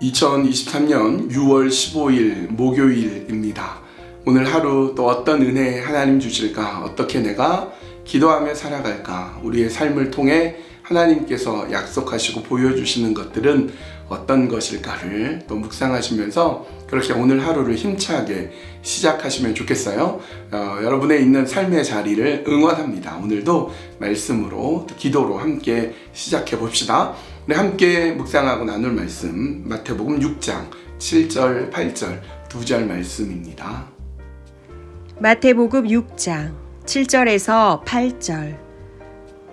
2023년 6월 15일 목요일입니다. 오늘 하루 또 어떤 은혜 하나님 주실까? 어떻게 내가 기도하며 살아갈까? 우리의 삶을 통해 하나님께서 약속하시고 보여주시는 것들은 어떤 것일까를 또 묵상하시면서 그렇게 오늘 하루를 힘차게 시작하시면 좋겠어요. 여러분의 있는 삶의 자리를 응원합니다. 오늘도 말씀으로 기도로 함께 시작해 봅시다. 네, 함께 묵상하고 나눌 말씀 마태복음 6장 7절 8절 2절 말씀입니다. 마태복음 6장 7절에서 8절.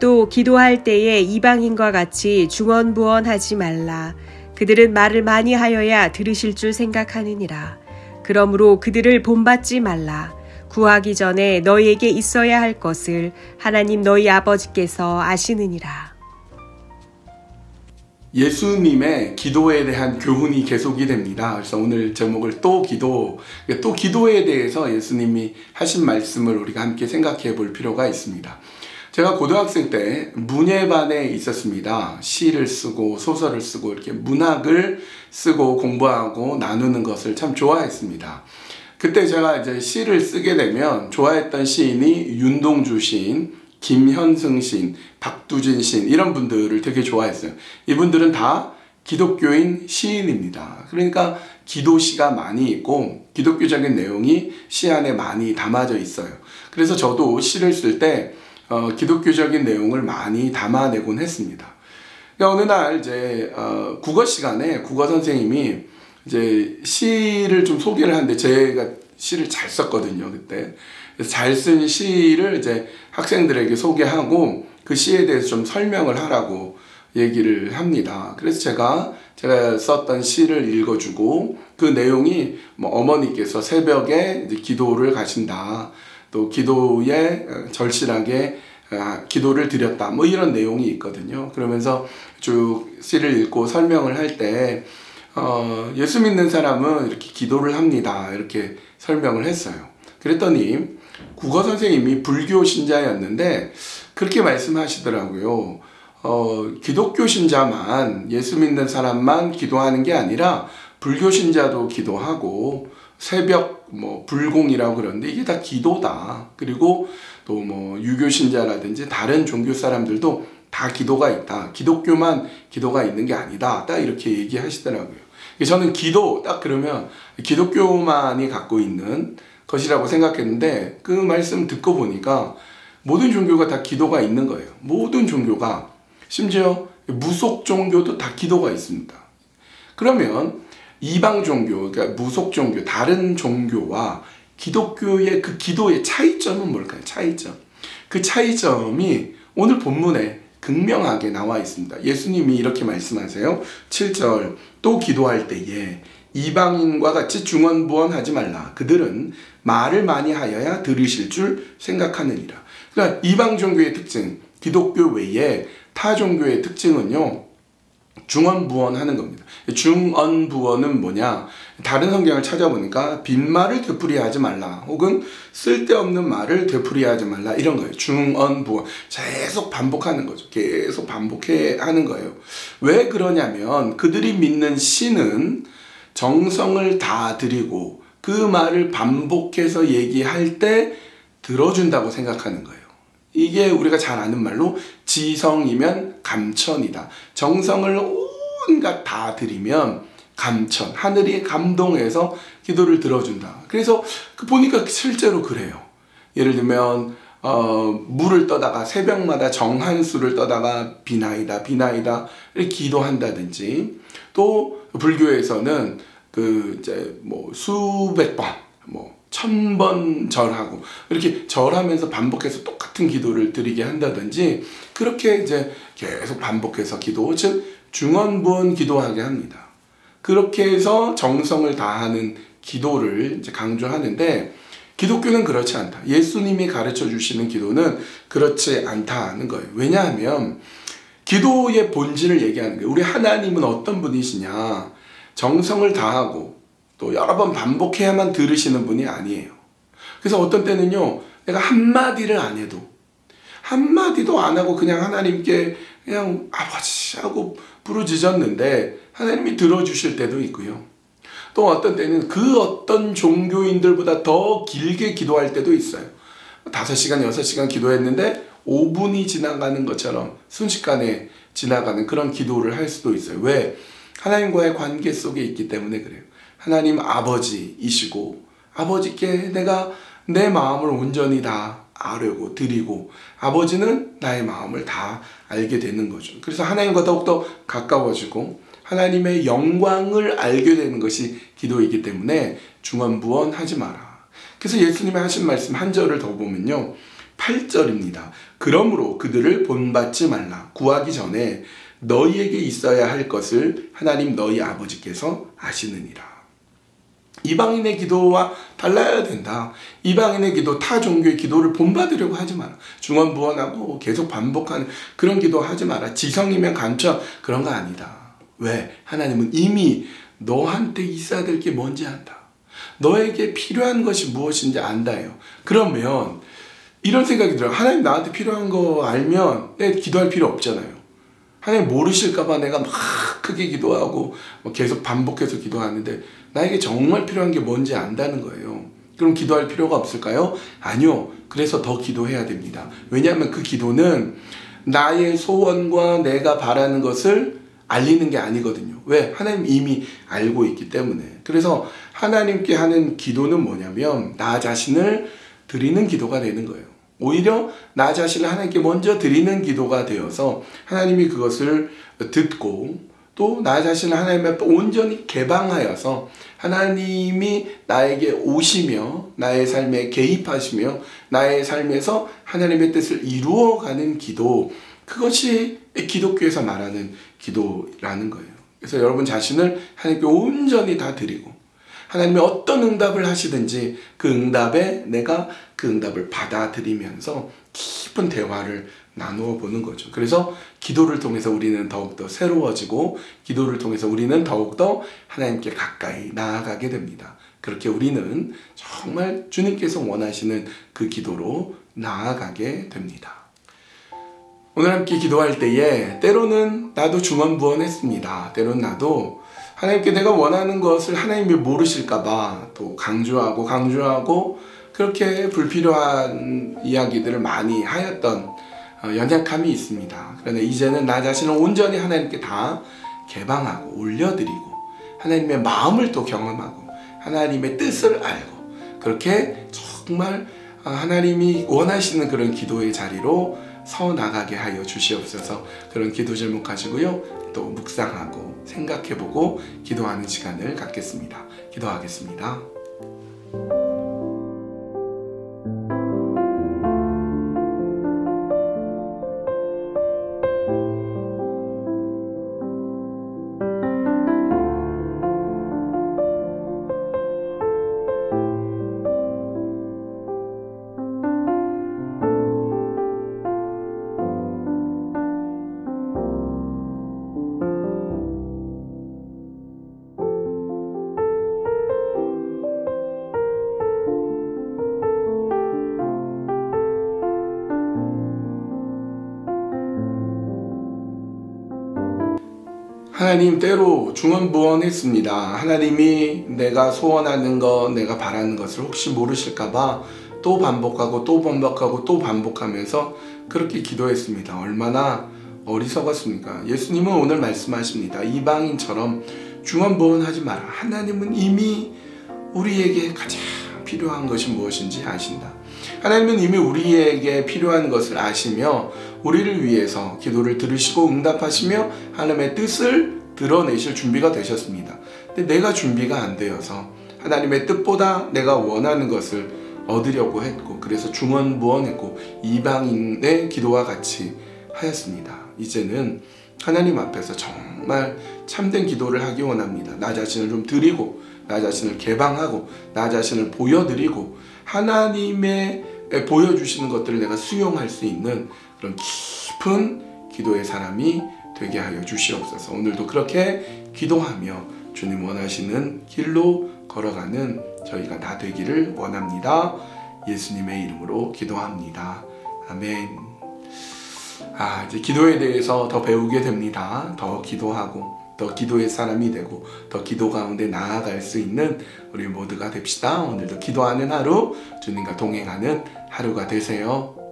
또 기도할 때에 이방인과 같이 중언부언하지 말라. 그들은 말을 많이 하여야 들으실 줄 생각하느니라. 그러므로 그들을 본받지 말라. 구하기 전에 너희에게 있어야 할 것을 하나님 너희 아버지께서 아시느니라. 예수님의 기도에 대한 교훈이 계속이 됩니다. 그래서 오늘 제목을 또 기도에 대해서 예수님이 하신 말씀을 우리가 함께 생각해 볼 필요가 있습니다. 제가 고등학생 때 문예반에 있었습니다. 시를 쓰고 소설을 쓰고 이렇게 문학을 쓰고 공부하고 나누는 것을 참 좋아했습니다. 그때 제가 이제 시를 쓰게 되면 좋아했던 시인이 윤동주 시인, 김현승 시인, 박두진 시인 이런 분들을 되게 좋아했어요. 이분들은 다 기독교인 시인입니다. 그러니까 기도시가 많이 있고 기독교적인 내용이 시 안에 많이 담아져 있어요. 그래서 저도 시를 쓸 때 기독교적인 내용을 많이 담아내곤 했습니다. 그러니까 어느 날 이제 국어 시간에 국어 선생님이 이제 시를 좀 소개를 하는데 제가 시를 잘 썼거든요, 그때. 그래서 잘 쓴 시를 이제 학생들에게 소개하고 그 시에 대해서 좀 설명을 하라고 얘기를 합니다. 그래서 제가 썼던 시를 읽어주고 그 내용이 뭐 어머니께서 새벽에 이제 기도를 가신다. 또 기도에 절실하게 기도를 드렸다. 뭐 이런 내용이 있거든요. 그러면서 쭉 시를 읽고 설명을 할 때 예수 믿는 사람은 이렇게 기도를 합니다. 이렇게 설명을 했어요. 그랬더니 국어 선생님이 불교 신자였는데 그렇게 말씀하시더라고요. 기독교 신자만, 예수 믿는 사람만 기도하는 게 아니라 불교 신자도 기도하고 새벽 불공이라고 그러는데 이게 다 기도다. 그리고 또 유교 신자라든지 다른 종교 사람들도 다 기도가 있다. 기독교만 기도가 있는 게 아니다. 딱 이렇게 얘기하시더라고요. 저는 기도 딱 그러면 기독교만이 갖고 있는 것이라고 생각했는데 그 말씀 듣고 보니까 모든 종교가 다 기도가 있는 거예요. 모든 종교가, 심지어 무속 종교도 다 기도가 있습니다. 그러면 이방 종교, 그러니까 무속 종교, 다른 종교와 기독교의 그 기도의 차이점은 뭘까요? 차이점. 그 차이점이 오늘 본문에 극명하게 나와 있습니다. 예수님이 이렇게 말씀하세요. 7절. 또 기도할 때에 이방인과 같이 중언부언하지 말라. 그들은 말을 많이 하여야 들으실 줄 생각하느니라. 그러니까 이방 종교의 특징, 기독교 외에 타 종교의 특징은요, 중언부언하는 겁니다. 중언부언은 뭐냐? 다른 성경을 찾아보니까 빈말을 되풀이하지 말라. 혹은 쓸데없는 말을 되풀이하지 말라. 이런 거예요. 중언부언. 계속 반복하는 거죠. 계속 반복해 하는 거예요. 왜 그러냐면 그들이 믿는 신은 정성을 다 들이고 그 말을 반복해서 얘기할 때 들어준다고 생각하는 거예요. 이게 우리가 잘 아는 말로 지성이면 감천이다. 정성을 온갖 다 들이면 감천, 하늘이 감동해서 기도를 들어준다. 그래서 보니까 실제로 그래요. 예를 들면 물을 떠다가 새벽마다 정한수를 떠다가 비나이다 비나이다 이렇게 기도한다든지, 또 불교에서는 수백 번, 1000번 절하고 이렇게 절하면서 반복해서 똑같은 기도를 드리게 한다든지, 그렇게 이제 계속 반복해서 기도, 즉 중언부언 기도하게 합니다. 그렇게 해서 정성을 다하는 기도를 이제 강조하는데, 기독교는 그렇지 않다. 예수님이 가르쳐 주시는 기도는 그렇지 않다는 거예요. 왜냐하면 기도의 본질을 얘기하는 거예요. 우리 하나님은 어떤 분이시냐? 정성을 다하고 또 여러 번 반복해야만 들으시는 분이 아니에요. 그래서 어떤 때는요, 내가 한마디를 안 해도, 한마디도 안 하고 그냥 하나님께 그냥 아버지 하고 부르짖었는데 하나님이 들어주실 때도 있고요. 또 어떤 때는 그 어떤 종교인들보다 더 길게 기도할 때도 있어요. 5시간, 6시간 기도했는데 5분이 지나가는 것처럼 순식간에 지나가는 그런 기도를 할 수도 있어요. 왜? 하나님과의 관계 속에 있기 때문에 그래요. 하나님 아버지이시고 아버지께 내가 내 마음을 온전히 다 아려고 드리고 아버지는 나의 마음을 다 알게 되는 거죠. 그래서 하나님과 더욱더 가까워지고 하나님의 영광을 알게 되는 것이 기도이기 때문에 중언부언하지 마라. 그래서 예수님이 하신 말씀 한 절을 더 보면요. 8절입니다. 그러므로 그들을 본받지 말라. 구하기 전에 너희에게 있어야 할 것을 하나님 너희 아버지께서 아시느니라. 이방인의 기도와 달라야 된다. 이방인의 기도, 타 종교의 기도를 본받으려고 하지 마라. 중언부언하고 계속 반복하는 그런 기도 하지 마라. 지성이면 간첩 그런 거 아니다. 왜? 하나님은 이미 너한테 있어야 될 게 뭔지 안다. 너에게 필요한 것이 무엇인지 안다요. 그러면 이런 생각이 들어요. 하나님 나한테 필요한 거 알면 내가 기도할 필요 없잖아요. 하나님 모르실까봐 내가 막 크게 기도하고 계속 반복해서 기도하는데 나에게 정말 필요한 게 뭔지 안다는 거예요. 그럼 기도할 필요가 없을까요? 아니요. 그래서 더 기도해야 됩니다. 왜냐하면 그 기도는 나의 소원과 내가 바라는 것을 알리는 게 아니거든요. 왜? 하나님 이미 알고 있기 때문에. 그래서 하나님께 하는 기도는 뭐냐면 나 자신을 드리는 기도가 되는 거예요. 오히려 나 자신을 하나님께 먼저 드리는 기도가 되어서 하나님이 그것을 듣고 또 나 자신을 하나님 앞에 온전히 개방하여서 하나님이 나에게 오시며 나의 삶에 개입하시며 나의 삶에서 하나님의 뜻을 이루어가는 기도, 그것이 기독교에서 말하는 기도라는 거예요. 그래서 여러분 자신을 하나님께 온전히 다 드리고 하나님이 어떤 응답을 하시든지 그 응답에 내가 그 응답을 받아들이면서 깊은 대화를 나누어 보는 거죠. 그래서 기도를 통해서 우리는 더욱더 새로워지고 기도를 통해서 우리는 더욱더 하나님께 가까이 나아가게 됩니다. 그렇게 우리는 정말 주님께서 원하시는 그 기도로 나아가게 됩니다. 오늘 함께 기도할 때에 때로는 나도 중언부언했습니다. 때로는 나도 하나님께 내가 원하는 것을 하나님이 모르실까봐 또 강조하고 그렇게 불필요한 이야기들을 많이 하였던 연약함이 있습니다. 그러나 이제는 나 자신을 온전히 하나님께 다 개방하고 올려드리고 하나님의 마음을 또 경험하고 하나님의 뜻을 알고 그렇게 정말 하나님이 원하시는 그런 기도의 자리로 서 나가게 하여 주시옵소서. 그런 기도 제목 가지고요 또 묵상하고 생각해보고 기도하는 시간을 갖겠습니다. 기도하겠습니다. 하나님 때로 중언부언했습니다. 하나님이 내가 소원하는 것, 내가 바라는 것을 혹시 모르실까봐 또 반복하고 또 반복하고 또 반복하면서 그렇게 기도했습니다. 얼마나 어리석었습니까? 예수님은 오늘 말씀하십니다. 이방인처럼 중언부언하지 마라. 하나님은 이미 우리에게 가장 필요한 것이 무엇인지 아신다. 하나님은 이미 우리에게 필요한 것을 아시며 우리를 위해서 기도를 들으시고 응답하시며 하나님의 뜻을 드러내실 준비가 되셨습니다. 근데 내가 준비가 안 되어서 하나님의 뜻보다 내가 원하는 것을 얻으려고 했고 그래서 중언부언했고 이방인의 기도와 같이 하였습니다. 이제는 하나님 앞에서 정말 참된 기도를 하기 원합니다. 나 자신을 좀 드리고 나 자신을 개방하고 나 자신을 보여드리고 하나님의 보여주시는 것들을 내가 수용할 수 있는 그런 깊은 기도의 사람이 되게 하여 주시옵소서. 오늘도 그렇게 기도하며 주님 원하시는 길로 걸어가는 저희가 다 되기를 원합니다. 예수님의 이름으로 기도합니다. 아멘. 이제 기도에 대해서 더 배우게 됩니다. 더 기도하고 더 기도의 사람이 되고 더 기도 가운데 나아갈 수 있는 우리 모두가 됩시다. 오늘도 기도하는 하루, 주님과 동행하는 하루가 되세요.